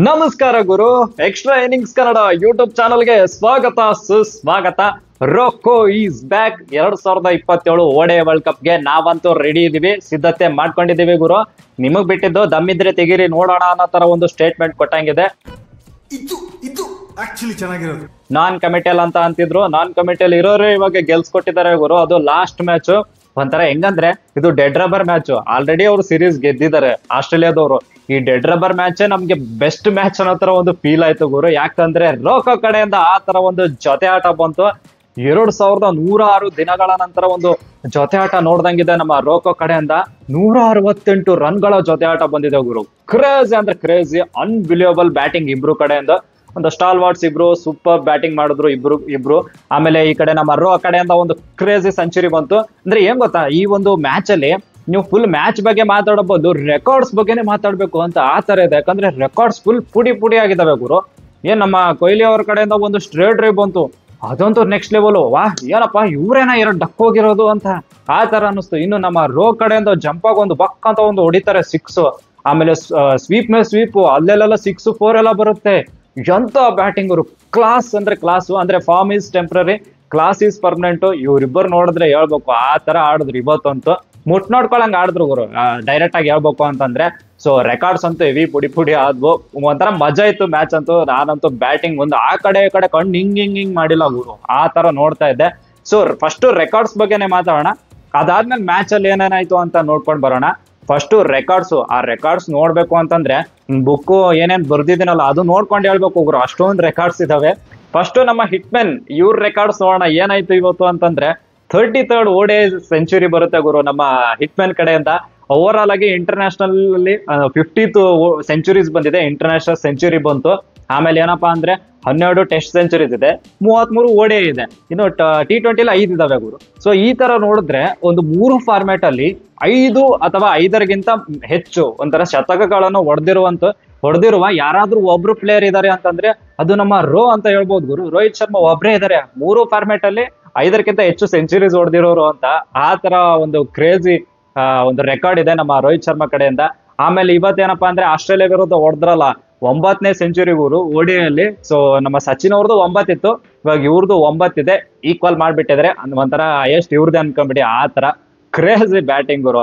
ನಮಸ್ಕಾರ ಗುರು. Extra innings Kannada YouTube ಚಾನಲ್ಗೆ ಸ್ವಾಗತ ಸುಸ್ವಾಗತ. ರೊಕ್ಕೋ ಈಸ್ ಬ್ಯಾಕ್. 2027 ಓಡೆ ವರ್ಲ್ಡ್ ಕಪ್ಗೆ ನಾವಂತೂ ರೆಡಿ ಇದೀವಿ, ಸಿದ್ಧತೆ ಮಾಡ್ಕೊಂಡಿದೀವಿ ಗುರು. ನಿಮಗ್ ಬಿಟ್ಟಿದ್ದು ದಮ್ಮಿದ್ರೆ ತೆಗೀರಿ ನೋಡೋಣ ಅನ್ನೋ ತರ ಒಂದು ಸ್ಟೇಟ್ಮೆಂಟ್ ಕೊಟ್ಟಂಗಿದೆ. ಇದು ಆಕ್ಚುಲಿ ಚೆನ್ನಾಗಿರೋದು. ನಾನ್ ಕಮಿಟಿಯಲ್ ಅಂತ ಅಂತಿದ್ರು, ನಾನ್ ಕಮಿಟಿಯಲ್ ಇರೋರು ಇವಾಗ ಗೆಲ್ಸ್ಕೊಟ್ಟಿದ್ದಾರೆ ಗುರು. ಅದು ಲಾಸ್ಟ್ ಮ್ಯಾಚ್ ಒಂಥರ ಹೆಂಗಂದ್ರೆ ಇದು ಡೆಡ್ ರಬ್ಬರ್ ಮ್ಯಾಚ್. ಆಲ್ರೆಡಿ ಅವರು ಸೀರೀಸ್ ಗೆದ್ದಿದ್ದಾರೆ ಆಸ್ಟ್ರೇಲಿಯಾದವರು. ಈ ಡೆಡ್ ರಬ್ಬರ್ ಮ್ಯಾಚ್ ನಮ್ಗೆ ಬೆಸ್ಟ್ ಮ್ಯಾಚ್ ಅನ್ನೋ ತರ ಒಂದು ಫೀಲ್ ಆಯ್ತು ಗುರು. ಯಾಕಂದ್ರೆ ರೋಕೋ ಕಡೆಯಿಂದ ಆ ತರ ಒಂದು ಜೊತೆ ಆಟ ಬಂತು. 2106 ದಿನಗಳ ನಂತರ ಒಂದು ಜೊತೆ ಆಟ ನೋಡ್ದಂಗಿದೆ ನಮ್ಮ ರೋಕೋ ಕಡೆಯಿಂದ. 168 ರನ್ಗಳ ಜೊತೆ ಆಟ ಬಂದಿದೆ ಗುರು. ಕ್ರೇಜಿ ಅಂದ್ರೆ ಕ್ರೇಜಿ, ಅನ್ಬಿಲಿಯಬಲ್ ಬ್ಯಾಟಿಂಗ್ ಇಬ್ರು ಕಡೆಯಿಂದ. ಒಂದು ಸ್ಟಾಲ್ ವಾರ್ಡ್ಸ್ ಇಬ್ರು ಸೂಪರ್ ಬ್ಯಾಟಿಂಗ್ ಮಾಡಿದ್ರು ಇಬ್ರು. ಆಮೇಲೆ ಈ ಕಡೆ ನಮ್ಮ ರೋ ಕಡೆಯಿಂದ ಒಂದು ಕ್ರೇಜಿ ಸೆಂಚುರಿ ಬಂತು. ಅಂದ್ರೆ ಏನ್ ಗೊತ್ತಾ, ಈ ಒಂದು ಮ್ಯಾಚ್ ಅಲ್ಲಿ ನೀವು ಫುಲ್ ಮ್ಯಾಚ್ ಬಗ್ಗೆ ಮಾತಾಡಬಹುದು, ರೆಕಾರ್ಡ್ಸ್ ಬಗ್ಗೆನೇ ಮಾತಾಡ್ಬೇಕು ಅಂತ ಆ ತರ ಇದೆ. ಯಾಕಂದ್ರೆ ರೆಕಾರ್ಡ್ಸ್ ಫುಲ್ ಪುಡಿ ಆಗಿದಾವೆ ಗುರು. ಏನ್ ನಮ್ಮ ಕೊಹ್ಲಿ ಅವ್ರ ಕಡೆಯಿಂದ ಒಂದು ಸ್ಟ್ರೇಟ್ ಡ್ರೈವ್ ಬಂತು, ಅದಂತೂ ನೆಕ್ಸ್ಟ್ ಲೆವೆಲ್. ವಾಹ್ ಏನಪ್ಪ ಇವ್ರೇನ ಡಕ್ ಹೋಗಿರೋದು ಅಂತ ಆ ತರ ಅನಿಸ್ತು. ಇನ್ನು ನಮ್ಮ ರೋ ಕಡೆಯಿಂದ ಜಂಪ್ ಆಗಿ ಒಂದು ಬಕ್ ಅಂತ ಒಂದು ಹೊಡಿತಾರೆ 6. ಆಮೇಲೆ ಸ್ವೀಪ್ ಮೇಲೆ ಸ್ವೀಪ್, ಅಲ್ಲೆಲ್ಲ 6-4 ಎಲ್ಲ ಬರುತ್ತೆ. ಎಂತ ಬ್ಯಾಟಿಂಗ್ ಅವರು, ಕ್ಲಾಸ್ ಅಂದ್ರೆ ಕ್ಲಾಸು. ಅಂದ್ರೆ form is temporary, class is permanent. ಇವ್ರಿಬ್ಬರು ನೋಡಿದ್ರೆ ಹೇಳ್ಬೇಕು ಆ ತರ ಆಡಿದ್ರು ಇವತ್ತಂತೂ. ನೋಡ್ಕೊಳಂಗ್ ಆಡಿದ್ರು ಗುರು, ಡೈರೆಕ್ಟ್ ಆಗಿ ಹೇಳ್ಬೇಕು ಅಂತಂದ್ರೆ. ಸೊ ರೆಕಾರ್ಡ್ಸ್ ಅಂತೂ ಹೆವಿ ಪುಡಿ ಆದ್ವು. ಒಂಥರ ಮಜಾ ಇತ್ತು ಮ್ಯಾಚ್ ಅಂತೂ. ನಾನಂತೂ ಬ್ಯಾಟಿಂಗ್ ಒಂದು ಆ ಕಡೆ ಈ ಕಡೆ ಕಣ್ಣು ಹಿಂಗ್ ಮಾಡಿಲ್ಲ ಗುರು, ಆ ತರ ನೋಡ್ತಾ ಇದ್ದೆ. ಸೊ ಫಸ್ಟ್ ರೆಕಾರ್ಡ್ಸ್ ಬಗ್ಗೆನೆ ಮಾತಾಡೋಣ, ಅದಾದ್ಮೇಲೆ ಮ್ಯಾಚ್ ಅಲ್ಲಿ ಏನೇನಾಯ್ತು ಅಂತ ನೋಡ್ಕೊಂಡ್ ಬರೋಣ. First records. ಆ ರೆಕಾರ್ಡ್ಸ್ ನೋಡ್ಬೇಕು ಅಂತಂದ್ರೆ ಬುಕ್ ಏನೇನ್ ಬರ್ದಿದ್ದೀನಲ್ಲ ಅದು ನೋಡ್ಕೊಂಡು ಹೇಳ್ಬೇಕು ಗುರು, ಅಷ್ಟೊಂದು ರೆಕಾರ್ಡ್ಸ್ ಇದಾವೆ. ಫಸ್ಟ್ ನಮ್ಮ ಹಿಟ್ಮೆನ್ ಇವ್ರ ರೆಕಾರ್ಡ್ಸ್ ನೋಡೋಣ ಏನಾಯ್ತು ಇವತ್ತು ಅಂತಂದ್ರೆ. 33rd ಓಡೆ ಸೆಂಚುರಿ ಬರುತ್ತೆ ಗುರು ನಮ್ಮ ಹಿಟ್ಮೆನ್ ಕಡೆಯಿಂದ. ಓವರ್ ಆಲ್ ಆಗಿ ಇಂಟರ್ನ್ಯಾಷನಲ್ ಅಲ್ಲಿ 50th ಸೆಂಚುರೀಸ್ ಬಂದಿದೆ, ಇಂಟರ್ನ್ಯಾಷನಲ್ ಸೆಂಚುರಿ ಬಂತು. ಆಮೇಲೆ ಏನಪ್ಪಾ ಅಂದ್ರೆ 12 ಟೆಸ್ಟ್ ಸೆಂಚುರೀಸ್ ಇದೆ, 33 ಓಡೆ ಇದೆ. ಇನ್ನು T20 5 ಇದಾವೆ ಗುರು. ಸೊ ಈ ತರ ನೋಡಿದ್ರೆ ಒಂದು 3 ಫಾರ್ಮ್ಯಾಟ್ ಅಲ್ಲಿ 5 ಅಥವಾ 5ಗಿಂತ ಹೆಚ್ಚು ಒಂಥರ ಶತಕಗಳನ್ನು ಹೊಡೆದಿರುವ ಯಾರಾದ್ರೂ ಒಬ್ರು ಪ್ಲೇಯರ್ ಇದಾರೆ ಅಂತಂದ್ರೆ ಅದು ನಮ್ಮ ರೋ ಅಂತ ಹೇಳ್ಬೋದು ಗುರು. ರೋಹಿತ್ ಶರ್ಮಾ ಒಬ್ರೇ ಇದಾರೆ 3 ಫಾರ್ಮ್ಯಾಟ್ ಅಲ್ಲಿ 5ಕ್ಕಿಂತ ಹೆಚ್ಚು ಸೆಂಚುರೀಸ್ ಹೊಡೆದಿರೋರು ಅಂತ. ಆ ತರ ಒಂದು ಕ್ರೇಜಿ ಒಂದು ರೆಕಾರ್ಡ್ ಇದೆ ನಮ್ಮ ರೋಹಿತ್ ಶರ್ಮಾ ಕಡೆಯಿಂದ. ಆಮೇಲೆ ಇವತ್ತೇನಪ್ಪಾ ಅಂದ್ರೆ ಆಸ್ಟ್ರೇಲಿಯಾ ವಿರುದ್ಧ ಹೊಡೆದ್ರಲ್ಲ 9ನೇ ಸೆಂಚುರಿ ಗುರು ಓಡಿಯಲ್ಲಿ. ಸೊ ನಮ್ಮ ಸಚಿನ್ ಅವ್ರದ್ದು 9 ಇತ್ತು, ಇವಾಗ ಇವ್ರದ್ದು 9 ಇದೆ. ಈಕ್ವಲ್ ಮಾಡ್ಬಿಟ್ಟಿದ್ರೆ ಒಂಥರ ಹೈಯೆಸ್ಟ್ ಇವ್ರದ್ದು ಅನ್ಕೊಂಬಿಡಿ. ಆ ತರ ಕ್ರೇಜಿ ಬ್ಯಾಟಿಂಗ್ ಗುರು,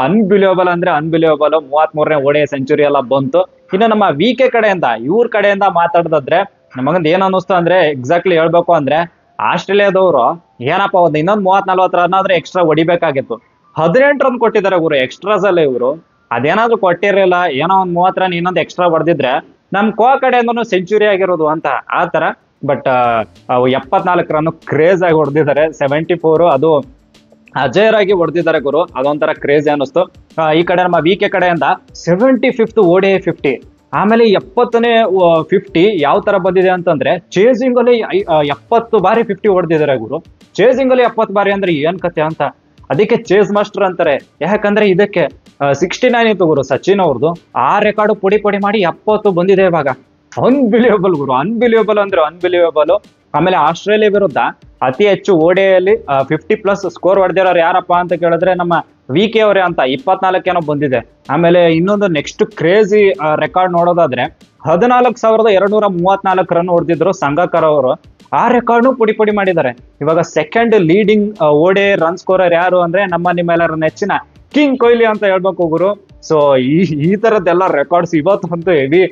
ಅನ್ಬಿಲಿಯಬಲ್ ಅಂದ್ರೆ ಅನ್ಬಿಲಿಯಬಲ್. 33ನೇ ಓಡಿಯ ಸೆಂಚುರಿ ಎಲ್ಲ ಬಂತು. ಇನ್ನು ನಮ್ಮ VK ಕಡೆಯಿಂದ ಇವ್ರ ಕಡೆಯಿಂದ ಮಾತಾಡೋದಾದ್ರೆ ನಮಗೊಂದು ಏನ್ ಅನ್ನಿಸ್ತು ಅಂದ್ರೆ, ಎಕ್ಸಾಕ್ಟ್ಲಿ ಹೇಳ್ಬೇಕು ಅಂದ್ರೆ ಆಸ್ಟ್ರೇಲಿಯಾದವರು ಏನಪ್ಪಾ ಒಂದು ಇನ್ನೊಂದು 30-40 ರನ್ ಆದ್ರೆ ಎಕ್ಸ್ಟ್ರಾ ಹೊಡಿಬೇಕಾಗಿತ್ತು. 18 ರನ್ ಕೊಟ್ಟಿದ್ದಾರೆ ಗುರು ಎಕ್ಸ್ಟ್ರಾಸ್ ಅಲ್ಲಿ ಇವರು. ಅದೇನಾದ್ರು ಕೊಟ್ಟಿರಲಿಲ್ಲ, ಏನೋ ಒಂದ್ 30 ರನ್ ಇನ್ನೊಂದು ಎಕ್ಸ್ಟ್ರಾ ಹೊಡೆದಿದ್ರೆ ನಮ್ ಕಡೆಯಿಂದನೂ ಸೆಂಚುರಿ ಆಗಿರೋದು ಅಂತ ಆ ತರ. ಬಟ್ 74 ರನ್ ಕ್ರೇಜ್ ಆಗಿ ಹೊಡೆದಿದ್ದಾರೆ. 74 ಅದು ಅಜಯರ್ ಆಗಿ ಹೊಡೆದಿದ್ದಾರೆ ಗುರು, ಅದೊಂಥರ ಕ್ರೇಜಿ ಅನ್ನಿಸ್ತು. ಈ ಕಡೆ ನಮ್ಮ VK ಕಡೆಯಿಂದ 75th ODI 50. ಆಮೇಲೆ 70ನೇ 50 ಯಾವ ತರ ಬಂದಿದೆ ಅಂತಂದ್ರೆ ಚೇಸಿಂಗ್ ಅಲ್ಲಿ 70 ಬಾರಿ 50 ಹೊಡೆದಿದ್ದಾರೆ ಗುರು. ಚೇಸಿಂಗ್ ಅಲ್ಲಿ 70 ಬಾರಿ ಅಂದ್ರೆ ಏನ್ ಕತೆ ಅಂತ, ಅದಕ್ಕೆ ಚೇಸ್ ಮಾಸ್ಟರ್ ಅಂತಾರೆ. ಯಾಕಂದ್ರೆ ಇದಕ್ಕೆ 69 ಇತ್ತು ಗುರು ಸಚಿನ್ ಅವ್ರದ್ದು. ಆ ರೆಕಾರ್ಡ್ ಪುಡಿ ಮಾಡಿ 70 ಬಂದಿದೆ ಇವಾಗ. ಅನ್ಬಿಲಿಯಬಲ್ ಗುರು, ಅನ್ಬಿಲಿಯಬಲ್ ಅಂದ್ರೆ ಅನ್ಬಿಲಿಯಬಲ್. ಆಮೇಲೆ ಆಸ್ಟ್ರೇಲಿಯಾ ವಿರುದ್ಧ ಅತಿ ಹೆಚ್ಚು ಓಡಿಯಲ್ಲಿ 50+ ಸ್ಕೋರ್ ಹೊಡೆದಿರೋರು ಯಾರಪ್ಪ ಅಂತ ಕೇಳಿದ್ರೆ ನಮ್ಮ VK ಅವರೇ ಅಂತ 24 ಏನೋ ಬಂದಿದೆ. ಆಮೇಲೆ ಇನ್ನೊಂದು ನೆಕ್ಸ್ಟ್ ಕ್ರೇಜಿ ರೆಕಾರ್ಡ್ ನೋಡೋದಾದ್ರೆ 14,234 ರನ್ ಹೊಡೆದಿದ್ರು ಸಂಗಕ್ಕರ್ ಅವರು. ಆ ರೆಕಾರ್ಡ್ನು ಪುಡಿ ಮಾಡಿದ್ದಾರೆ. ಇವಾಗ ಸೆಕೆಂಡ್ ಲೀಡಿಂಗ್ ಓಡೆ ರನ್ ಸ್ಕೋರರ್ ಯಾರು ಅಂದ್ರೆ ನಿಮ್ಮೆಲ್ಲರ ನೆಚ್ಚಿನ ಕಿಂಗ್ ಕೊಹ್ಲಿ ಅಂತ ಹೇಳ್ಬೇಕು ಗುರು. ಸೊ ಈ ತರದ್ದೆಲ್ಲ ರೆಕಾರ್ಡ್ಸ್ ಇವತ್ತಂತೂ ಹೆವಿ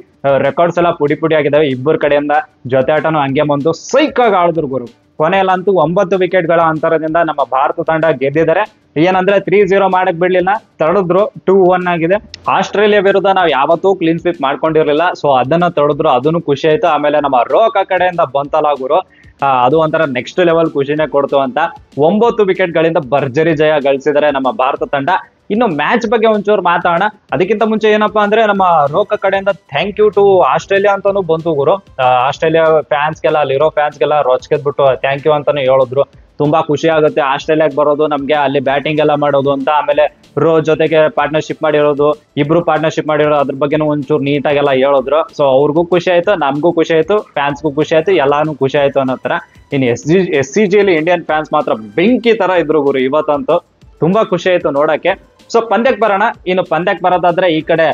ರೆಕಾರ್ಡ್ಸ್ ಎಲ್ಲ ಪುಡಿ ಆಗಿದಾವೆ. ಇಬ್ಬರ ಕಡೆಯಿಂದ ಜೊತೆ ಆಟನು ಹಂಗೆ ಬಂದು ಸೈಕಾಗಿ ಆಡಿದ್ರು ಗುರು. ಕೊನೆಯಲ್ಲಂತೂ 9 ವಿಕೆಟ್ಗಳ ಅಂತರದಿಂದ ನಮ್ಮ ಭಾರತ ತಂಡ ಗೆದ್ದಿದ್ದಾರೆ. ಏನಂದ್ರೆ 3-0 ಮಾಡಕ್ ಬಿಡ್ಲಿಲ್ಲ, ತಡೆದ್ರು. 2-1 ಆಗಿದೆ. ಆಸ್ಟ್ರೇಲಿಯಾ ವಿರುದ್ಧ ನಾವು ಯಾವತ್ತೂ ಕ್ಲೀನ್ ಸ್ವೀಪ್ ಮಾಡ್ಕೊಂಡಿರ್ಲಿಲ್ಲ, ಸೊ ಅದನ್ನ ತಡೆದ್ರು, ಅದನ್ನು ಖುಷಿ ಆಯ್ತು. ಆಮೇಲೆ ನಮ್ಮ ರೋಕ ಕಡೆಯಿಂದ ಬಂತಲ್ಲ ಗುರು, ಅದು ಒಂಥರ ನೆಕ್ಸ್ಟ್ ಲೆವೆಲ್ ಖುಷಿನೇ ಕೊಡ್ತು ಅಂತ. 9 ವಿಕೆಟ್ಗಳಿಂದ ಭರ್ಜರಿ ಜಯ ಗಳಿಸಿದರೆ ನಮ್ಮ ಭಾರತ ತಂಡ. ಇನ್ನು ಮ್ಯಾಚ್ ಬಗ್ಗೆ ಒಂಚೂರು ಮಾತಾಡೋಣ. ಅದಕ್ಕಿಂತ ಮುಂಚೆ ಏನಪ್ಪಾ ಅಂದ್ರೆ ನಮ್ಮ ರೋಕ ಕಡೆಯಿಂದ ಥ್ಯಾಂಕ್ ಯು ಟು ಆಸ್ಟ್ರೇಲಿಯಾ ಅಂತಾನು ಬಂತು ಗುರು. ಆಸ್ಟ್ರೇಲಿಯಾ ಫ್ಯಾನ್ಸ್ಗೆಲ್ಲ, ಅಲ್ಲಿರೋ ಫ್ಯಾನ್ಸ್ಗೆಲ್ಲ ರೊಚ್ಕೆದ್ಬಿಟ್ಟು ಥ್ಯಾಂಕ್ ಯು ಅಂತಾನು ಹೇಳಿದ್ರು. ತುಂಬಾ ಖುಷಿ ಆಗುತ್ತೆ ಆಸ್ಟ್ರೇಲಿಯಾಗೆ ಬರೋದು, ನಮ್ಗೆ ಅಲ್ಲಿ ಬ್ಯಾಟಿಂಗ್ ಎಲ್ಲ ಮಾಡೋದು ಅಂತ. ಆಮೇಲೆ ರೋ ಜೊತೆಗೆ ಪಾರ್ಟ್ನರ್ಶಿಪ್ ಮಾಡಿರೋದು, ಇಬ್ರು ಪಾರ್ಟ್ನರ್ಶಿಪ್ ಮಾಡಿರೋದು, ಅದ್ರ ಬಗ್ಗೆನೂ ಒಂಚೂರು ನೀಟಾಗೆಲ್ಲ ಹೇಳಿದ್ರು. ಸೊ ಅವ್ರಿಗೂ ಖುಷಿ ಆಯ್ತು, ನಮಗೂ ಖುಷಿ ಆಯ್ತು, ಫ್ಯಾನ್ಸ್ಗೂ ಖುಷಿ ಆಯ್ತು, ಎಲ್ಲಾನು ಖುಷಿ ಆಯ್ತು ಅನ್ನೋ ತರ. ಇನ್ನು SCG ಅಲ್ಲಿ ಇಂಡಿಯನ್ ಫ್ಯಾನ್ಸ್ ಮಾತ್ರ ಬೆಂಕಿ ತರ ಇದ್ರು ಗುರು ಇವತ್ತಂತೂ. ತುಂಬಾ ಖುಷಿ ಆಯ್ತು ನೋಡಕ್ಕೆ. ಸೊ ಪಂದ್ಯಕ್ಕೆ ಬರೋಣ. ಇನ್ನು ಪಂದ್ಯಕ್ಕೆ ಬರೋದಾದ್ರೆ ಈ ಕಡೆ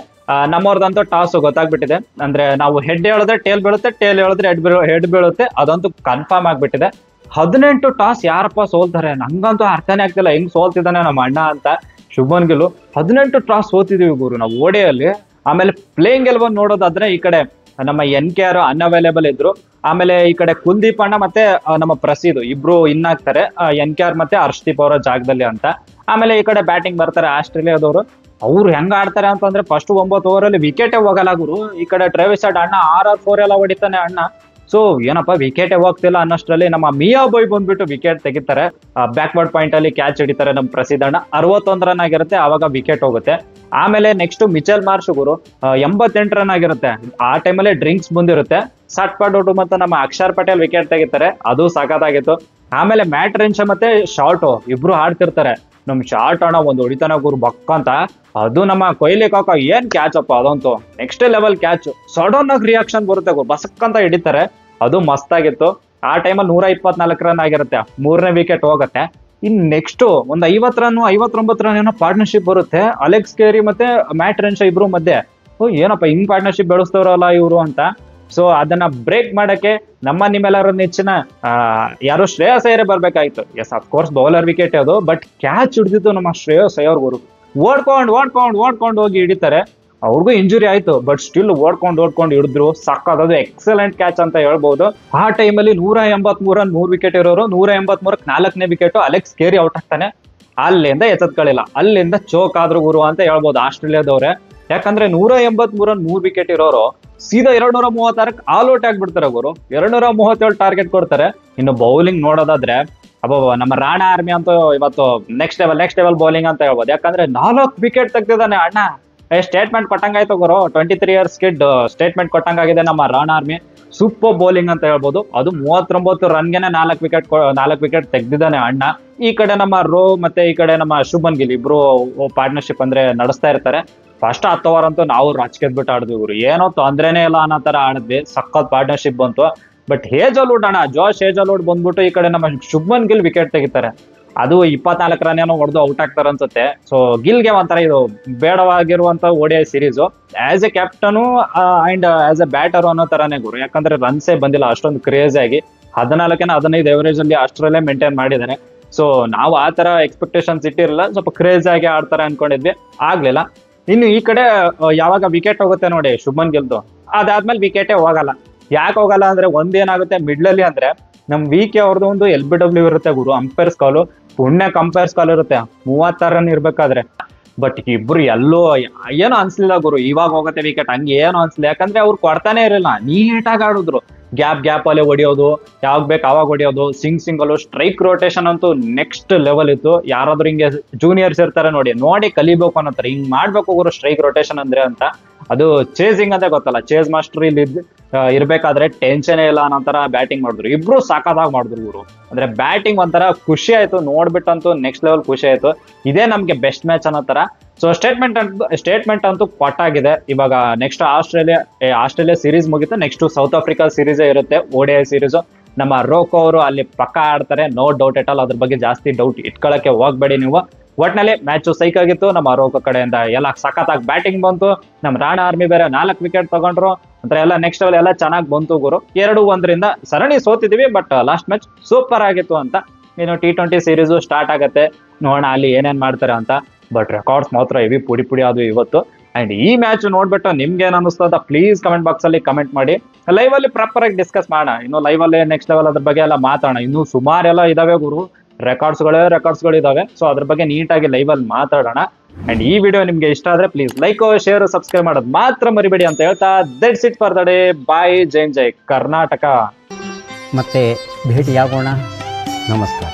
ನಮ್ಮವ್ರದಂತೂ ಟಾಸ್ ಗೊತ್ತಾಗ್ಬಿಟ್ಟಿದೆ. ಅಂದ್ರೆ ನಾವು ಹೆಡ್ ಹೇಳಿದ್ರೆ ಟೇಲ್ ಬೀಳುತ್ತೆ, ಟೇಲ್ ಹೇಳಿದ್ರೆ ಹೆಡ್ ಬೀಳುತ್ತೆ, ಅದಂತೂ ಕನ್ಫರ್ಮ್ ಆಗ್ಬಿಟ್ಟಿದೆ. 18 ಟಾಸ್ ಯಾರಪ್ಪ ಸೋಲ್ತಾರೆ, ನಂಗಂತೂ ಅರ್ಥನೇ ಆಗ್ತಿಲ್ಲ ಹೆಂಗ್ ಸೋಲ್ತಿದ್ದಾನೆ ನಮ್ಮ ಅಣ್ಣ ಅಂತ. ಶುಭನ್ ಗಿಲ್ 18 ಟಾಸ್ ಸೋತಿದೀವಿ ಗುರು ನಾವು ಓಡಿಯಲ್ಲಿ. ಆಮೇಲೆ ಪ್ಲೇಯಿಂಗ್ 11 ನೋಡೋದಾದ್ರೆ ಈ ಕಡೆ ನಮ್ಮ NKR ಅನ್ಅವೈಲೇಬಲ್ ಇದ್ರು. ಆಮೇಲೆ ಈ ಕಡೆ ಕುಲ್ದೀಪ್ ಅಣ್ಣ ಮತ್ತೆ ನಮ್ಮ ಪ್ರಸೀದ್ ಇಬ್ರು ಇನ್ನಾಗ್ತಾರೆ NKR ಮತ್ತೆ ಹರ್ಷದೀಪ್ ಅವರ ಜಾಗದಲ್ಲಿ ಅಂತ. ಆಮೇಲೆ ಈ ಕಡೆ ಬ್ಯಾಟಿಂಗ್ ಬರ್ತಾರೆ ಆಸ್ಟ್ರೇಲಿಯಾದವರು. ಅವ್ರು ಹೆಂಗ ಆಡ್ತಾರೆ ಅಂತಂದ್ರೆ ಫಸ್ಟ್ 9 ಓವರಲ್ಲಿ ವಿಕೆಟೇ ಹೋಗಲ್ಲ ಗುರು. ಈ ಕಡೆ ಟ್ರೇವಿಸ್ ಹೆಡ್ ಅಣ್ಣ 6 ಎಲ್ಲ ಹೊಡಿತಾನೆ ಅಣ್ಣ. ಸೊ ಏನಪ್ಪಾ ವಿಕೆಟೇ ಹೋಗ್ತಿಲ್ಲ ಅನ್ನೋಷ್ಟರಲ್ಲಿ ನಮ್ಮ ಮಿಯಾ ಬಾಯ್ ಬಂದ್ಬಿಟ್ಟು ವಿಕೆಟ್ ತೆಗಿತಾರೆ. ಬ್ಯಾಕ್ವರ್ಡ್ ಪಾಯಿಂಟ್ ಅಲ್ಲಿ ಕ್ಯಾಚ್ ಹಿಡಿತಾರೆ ನಮ್ಮ ಪ್ರಸೀದ್ ಅಣ್ಣ. 61 ರನ್ ಆಗಿರುತ್ತೆ, ಅವಾಗ ವಿಕೆಟ್ ಹೋಗುತ್ತೆ. ಆಮೇಲೆ ನೆಕ್ಸ್ಟ್ ಮಿಚೆಲ್ ಮಾರ್ಷ್ ಗುರು 88 ರನ್ ಆಗಿರುತ್ತೆ. ಆ ಟೈಮಲ್ಲಿ ಡ್ರಿಂಕ್ಸ್ ಬಂದಿರುತ್ತೆ. ಸಟ್ ಪಟ್ ಮತ್ತು ನಮ್ಮ ಅಕ್ಷರ್ ಪಟೇಲ್ ವಿಕೆಟ್ ತೆಗಿತಾರೆ, ಅದು ಸಖತ್ತಾಗಿತ್ತು. ಆಮೇಲೆ ಮ್ಯಾಟ್ ರೆನ್ಶಾ ಮತ್ತೆ ಶಾರ್ಟ್ ಇಬ್ರು ಆಡ್ತಿರ್ತಾರೆ. ನಮ್ ಶಾರ್ಟ್ ಅಣ್ಣ ಒಂದು ಹೊಡಿತಾನೆ ಗುರು ಬಕ್ಕಂತ. ಅದು ನಮ್ಮ ಕೊಹ್ಲಿ ಕಾಕ ಏನ್ ಕ್ಯಾಚ್ ಅಪ್ಪ, ಅದಂತೂ ನೆಕ್ಸ್ಟ್ ಲೆವೆಲ್ ಕ್ಯಾಚ್. ಸಡನ್ ಆಗಿ ರಿಯಾಕ್ಷನ್ ಬರುತ್ತೆ ಗುರು, ಬಸಕ್ಕಂತ ಹಿಡಿತಾರೆ, ಅದು ಮಸ್ತಾಗಿತ್ತು. ಆ ಟೈಮಲ್ಲಿ 124 ರನ್ ಆಗಿರುತ್ತೆ, 3ನೇ ವಿಕೆಟ್ ಹೋಗುತ್ತೆ. ಇನ್ ನೆಕ್ಸ್ಟ್ ಒಂದು 50 ರನ್ 59 ರನ್ ಏನೋ ಪಾರ್ಟ್ನರ್ಶಿಪ್ ಬರುತ್ತೆ ಅಲೆಕ್ಸ್ ಕೇರಿ ಮತ್ತೆ ಮ್ಯಾಟ್ ರೆನ್ಶಾ ಇಬ್ರು ಮಧ್ಯೆ. ಏನಪ್ಪ ಹಿಂಗ್ ಪಾರ್ಟ್ನರ್ಶಿಪ್ ಬೆಳೆಸ್ತವ್ರಲ್ಲ ಇವ್ರು ಅಂತ. ಸೊ ಅದನ್ನ ಬ್ರೇಕ್ ಮಾಡಕ್ಕೆ ನಿಮ್ಮೆಲ್ಲರ ನೆಚ್ಚಿನ ಯಾರು ಶ್ರೇಯಸ್ ಅಯ್ಯರ್ ಬರ್ಬೇಕಾಯ್ತು. ಎಸ್ ಅಫ್ಕೋರ್ಸ್ ಬೌಲರ್ ವಿಕೆಟ್ ಅದು, ಬಟ್ ಕ್ಯಾಚ್ ಹಿಡಿದಿತ್ತು ನಮ್ಮ ಶ್ರೇಯಸ್ ಅಯ್ಯರ್ ಗುರು. ಓಡ್ಕೊಂಡು ಹೋಗಿ ಹಿಡಿತಾರೆ. ಅವ್ರಿಗೂ ಇಂಜುರಿ ಆಯ್ತು, ಬಟ್ ಸ್ಟಿಲ್ ಓಡ್ಕೊಂಡು ಹಿಡಿದ್ರು. ಸಾಕಾದದು ಎಕ್ಸಲೆಂಟ್ ಕ್ಯಾಚ್ ಅಂತ ಹೇಳ್ಬಹುದು. ಆ ಟೈಮಲ್ಲಿ 183 ರನ್ 3 ವಿಕೆಟ್ ಇರೋರು 183ಕ್ಕೆ 4ನೇ ವಿಕೆಟ್ ಅಲೆಕ್ಸ್ ಕೇರಿ ಔಟ್ ಆಗ್ತಾನೆ. ಅಲ್ಲಿಂದ ಎಚ್ಚತ್ಕೊಳ್ಳಿಲ್ಲ, ಅಲ್ಲಿಂದ ಚೋಕ್ ಆದ್ರು ಗುರು ಅಂತ ಹೇಳ್ಬೋದು ಆಸ್ಟ್ರೇಲಿಯಾದವ್ರೆ. ಯಾಕಂದ್ರೆ 183 ರನ್ 3 ವಿಕೆಟ್ ಇರೋರು ಸೀದಾ 236ಕ್ಕೆ ಆಲ್ ಔಟ್ ಆಗ್ಬಿಡ್ತಾರೆ ಗುರು. 237 ಟಾರ್ಗೆಟ್ ಕೊಡ್ತಾರೆ. ಇನ್ನು ಬೌಲಿಂಗ್ ನೋಡೋದಾದ್ರೆ ನಮ್ಮ ರಾಣಾ ಆರ್ಮಿ ಅಂತೂ ಇವತ್ತು ನೆಕ್ಸ್ಟ್ ಲೆವೆಲ್ ಬೌಲಿಂಗ್ ಅಂತ ಹೇಳ್ಬೋದು. ಯಾಕಂದ್ರೆ 4 ವಿಕೆಟ್ ತೆಗ್ದಿದ್ದಾನೆ ಅಣ್ಣ. ಸ್ಟೇಟ್ಮೆಂಟ್ ಕೊಟ್ಟಂಗಾಯ್ತು ಗುರು. 23 ಇಯರ್ಸ್ ಕಿಡ್ ಸ್ಟೇಟ್ಮೆಂಟ್ ಕೊಟ್ಟಂಗಾಗಿದೆ ನಮ್ಮ ರಾಣಾ ಆರ್ಮಿ. ಸೂಪರ್ ಬೌಲಿಂಗ್ ಅಂತ ಹೇಳ್ಬೋದು. ಅದು 39 ರನ್ಗೆನೆ 4 ವಿಕೆಟ್ ತೆಗ್ದಿದ್ದಾನೆ ಅಣ್ಣ. ಈ ಕಡೆ ನಮ್ಮ ರೋ ಮತ್ತೆ ಈ ಕಡೆ ನಮ್ಮ ಶುಭನ್ ಗಿಲ್ ಇಬ್ರು ಪಾರ್ಟ್ನರ್ಶಿಪ್ ಅಂದ್ರೆ ನಡೆಸ್ತಾ ಇರ್ತಾರೆ. ಫಸ್ಟ್ 10 ಓವರ್ ಅಂತೂ ನಾವು ರಾಜಕೀಯದ್ ಆಡಿದ್ವಿ ಗುರು, ಏನೋ ತೊಂದ್ರೆನೇ ಇಲ್ಲ ಅನ್ನೋ ತರ ಆಡಿದ್ವಿ. ಸಖತ್ ಪಾರ್ಟ್ನರ್ಶಿಪ್ ಬಂತು. ಬಟ್ ಹೇಜಲ್ವುಡ್ ಅಣ್ಣ, ಜೋಶ್ ಹೇಜಲ್ವುಡ್ ಬಂದ್ಬಿಟ್ಟು ಈ ಕಡೆ ನಮ್ಮ ಶುಭ್ಮನ್ ಗಿಲ್ ವಿಕೆಟ್ ತೆಗಿತಾರೆ. ಅದು 24 ರನ್ ಏನೋ ಹೊಡೆದು ಔಟ್ ಆಗ್ತಾರೆ ಅನ್ಸುತ್ತೆ. ಸೊ ಗಿಲ್ಗೆ ಒಂಥರ ಇದು ಬೇಡವಾಗಿರುವಂತ ODI series. As A captain and as A batter ಅನ್ನೋ ತರಾನೇ ಗುರು. ಯಾಕಂದ್ರೆ ರನ್ಸೇ ಬಂದಿಲ್ಲ ಅಷ್ಟೊಂದು ಕ್ರೇಜ್ ಆಗಿ. 14 ಎವರೇಜ್ ಅಲ್ಲಿ ಆಸ್ಟ್ರೇಲಿಯಾ ಮೇಂಟೈನ್ ಮಾಡಿದ್ದಾರೆ. ಸೊ ನಾವು ಆ ತರ ಎಕ್ಸ್ಪೆಕ್ಟೇಷನ್ಸ್ ಇಟ್ಟಿರಲಿಲ್ಲ, ಸ್ವಲ್ಪ ಕ್ರೇಜ್ ಆಗಿ ಆಡ್ತಾರೆ ಅನ್ಕೊಂಡಿದ್ವಿ, ಆಗ್ಲಿಲ್ಲ. ಇನ್ನು ಈ ಕಡೆ ಯಾವಾಗ ವಿಕೆಟ್ ಹೋಗುತ್ತೆ ನೋಡಿ ಶುಭ್ಮನ್ ಗಿಲ್ದು, ಅದಾದ್ಮೇಲೆ ವಿಕೆಟೇ ಹೋಗಲ್ಲ. ಯಾಕೆ ಹೋಗಲ್ಲ ಅಂದ್ರೆ ಒಂದೇನಾಗುತ್ತೆ ಮಿಡ್ಲಲ್ಲಿ ಅಂದ್ರೆ ನಮ್ VK ಅವ್ರದ್ದು ಒಂದು LBW ಇರುತ್ತೆ ಗುರು, ಅಂಪೈರ್ಸ್ ಕಾಲು. ಪುಣ್ಯ ಕಂಪೇರ್ಸ್ ಕಾಲ್ ಇರುತ್ತೆ 36 ರನ್ ಇರ್ಬೇಕಾದ್ರೆ. ಬಟ್ ಇಬ್ರು ಎಲ್ಲೋ ಏನೋ ಅನ್ಸ್ಲಿಲ್ಲ ಗುರು, ಇವಾಗ ಹೋಗುತ್ತೆ ವಿಕೆಟ್ ಹಂಗೆ ಏನೋ ಅನ್ಸ್ಲಿಲ್ಲ. ಯಾಕಂದ್ರೆ ಅವ್ರು ಕೊಡ್ತಾನೆ ಇರಲಿಲ್ಲ, ನೀಟಾಗಿ ಆಡಿದ್ರು. ಗ್ಯಾಪ್ ಅಲ್ಲೇ ಹೊಡಿಯೋದು, ಯಾವಾಗ ಬೇಕು ಅವಾಗ ಹೊಡಿಯೋದು, ಸಿಂಗಲ್ ಸ್ಟ್ರೈಕ್ ರೊಟೇಷನ್ ಅಂತೂ ನೆಕ್ಸ್ಟ್ ಲೆವೆಲ್ ಇತ್ತು. ಯಾರಾದ್ರೂ ಹಿಂಗೆ ಜೂನಿಯರ್ಸ್ ಇರ್ತಾರೆ ನೋಡಿ ಕಲಿಬೇಕು ಅನ್ನೋತಾರೆ, ಹಿಂಗ್ ಮಾಡ್ಬೇಕು ಗುರು ಸ್ಟ್ರೈಕ್ ರೊಟೇಷನ್ ಅಂದ್ರೆ ಅಂತ. ಅದು ಚೇಸಿಂಗ್ ಅಂತ ಗೊತ್ತಲ್ಲ, ಚೇಸ್ ಮಾಸ್ಟರ್ ಇಲ್ಲಿ ಇರ್ಬೇಕಾದ್ರೆ ಟೆನ್ಷನ್ ಇಲ್ಲ ಅನ್ನೋ ತರ ಬ್ಯಾಟಿಂಗ್ ಮಾಡಿದ್ರು. ಇಬ್ರು ಸಾಕಾದಾಗ ಮಾಡಿದ್ರು ಗುರು. ಅಂದ್ರೆ ಬ್ಯಾಟಿಂಗ್ ಒಂಥರ ಖುಷಿ ಆಯ್ತು ನೋಡ್ಬಿಟ್ಟಂತೂ, ನೆಕ್ಸ್ಟ್ ಲೆವೆಲ್ ಖುಷಿ ಆಯ್ತು. ಇದೇ ನಮ್ಗೆ ಬೆಸ್ಟ್ ಮ್ಯಾಚ್ ಅನ್ನೋ ತರ. ಸೊ ಸ್ಟೇಟ್ಮೆಂಟ್ ಅಂತೂ ಕೊಟ್ಟಾಗಿದೆ. ಇವಾಗ ನೆಕ್ಸ್ಟ್ ಆಸ್ಟ್ರೇಲಿಯಾ ಸೀರೀಸ್ ಮುಗಿತು, ನೆಕ್ಸ್ಟ್ ಸೌತ್ ಆಫ್ರಿಕಾ ಸೀರೀಸ್ ಇರುತ್ತೆ ODI ಸೀರೀಸ್. ನಮ್ಮ ರೋಕೋ ಅವರು ಅಲ್ಲಿ ಪಕ್ಕ ಆಡ್ತಾರೆ, ನೋ ಡೌಟ್ ಎಟ್ ಆಲ್. ಅದ್ರ ಬಗ್ಗೆ ಜಾಸ್ತಿ ಡೌಟ್ ಇಟ್ಕೊಳಕ್ಕೆ ಹೋಗ್ಬೇಡಿ ನೀವು. ಒಟ್ನಲ್ಲಿ ಮ್ಯಾಚು ಸೈಕ್ ಆಗಿತ್ತು ನಮ್ಮ ರೋಕೋ ಕಡೆಯಿಂದ. ಎಲ್ಲ ಸಖತ್ತಾಗಿ ಬ್ಯಾಟಿಂಗ್ ಬಂತು. ನಮ್ಮ ರಾಣಾ ಆರ್ಮಿ ಬೇರೆ 4 ವಿಕೆಟ್ ತಗೊಂಡ್ರು ಅಂತ ಎಲ್ಲ ನೆಕ್ಸ್ಟ್ ಲೆವೆಲ್ ಎಲ್ಲ ಚೆನ್ನಾಗಿ ಬಂತು ಗುರು. 2-1 ಸರಣಿ ಸೋತಿದೀವಿ, ಬಟ್ ಲಾಸ್ಟ್ ಮ್ಯಾಚ್ ಸೂಪರ್ ಆಗಿತ್ತು ಅಂತ. ಇನ್ನು T20 ಸೀರೀಸು ಸ್ಟಾರ್ಟ್ ಆಗತ್ತೆ, ನೋಡೋಣ ಅಲ್ಲಿ ಏನೇನ್ ಮಾಡ್ತಾರೆ ಅಂತ. ಬಟ್ ರೆಕಾರ್ಡ್ಸ್ ಮಾತ್ರ ಹೆವಿ ಪುಡಿ ಅದು ಇವತ್ತು. ಅಂಡ್ ಈ ಮ್ಯಾಚ್ ನೋಡ್ಬಿಟ್ಟು ನಿಮ್ಗೆ ಏನ್ ಅನಿಸ್ತದ ಪ್ಲೀಸ್ ಕಮೆಂಟ್ ಬಾಕ್ಸ್ ಅಲ್ಲಿ ಕಮೆಂಟ್ ಮಾಡಿ. ಲೈವ್ ಅಲ್ಲಿ ಪ್ರಾಪರ್ ಆಗಿ ಡಿಸ್ಕಸ್ ಮಾಡೋಣ. ಇನ್ನು ಲೈವ್ ಅಲ್ಲಿ ನೆಕ್ಸ್ಟ್ ಲೆವೆಲ್ ಅದ್ರ ಬಗ್ಗೆ ಎಲ್ಲ ಮಾತಾಡೋಣ. ಇನ್ನು ಸುಮಾರೆಲ್ಲ ಇದಾವೆ ಗುರು, ರೆಕಾರ್ಡ್ಸ್ಗಳು ಇದಾವೆ. ಸೊ ಅದ್ರ ಬಗ್ಗೆ ನೀಟಾಗಿ ಲೈವ್ ಅಲ್ಲಿ ಮಾತಾಡೋಣ. ಅಂಡ್ ಈ ವಿಡಿಯೋ ನಿಮ್ಗೆ ಇಷ್ಟ ಆದ್ರೆ ಪ್ಲೀಸ್ ಲೈಕ್, ಶೇರ್, ಸಬ್ಸ್ಕ್ರೈಬ್ ಮಾಡೋದು ಮಾತ್ರ ಮರಿಬೇಡಿ ಅಂತ ಹೇಳ್ತಾ that's it for the day. Bye, ಜೈ ಕರ್ನಾಟಕ. ಮತ್ತೆ ಭೇಟಿಯಾಗೋಣ. ನಮಸ್ಕಾರ.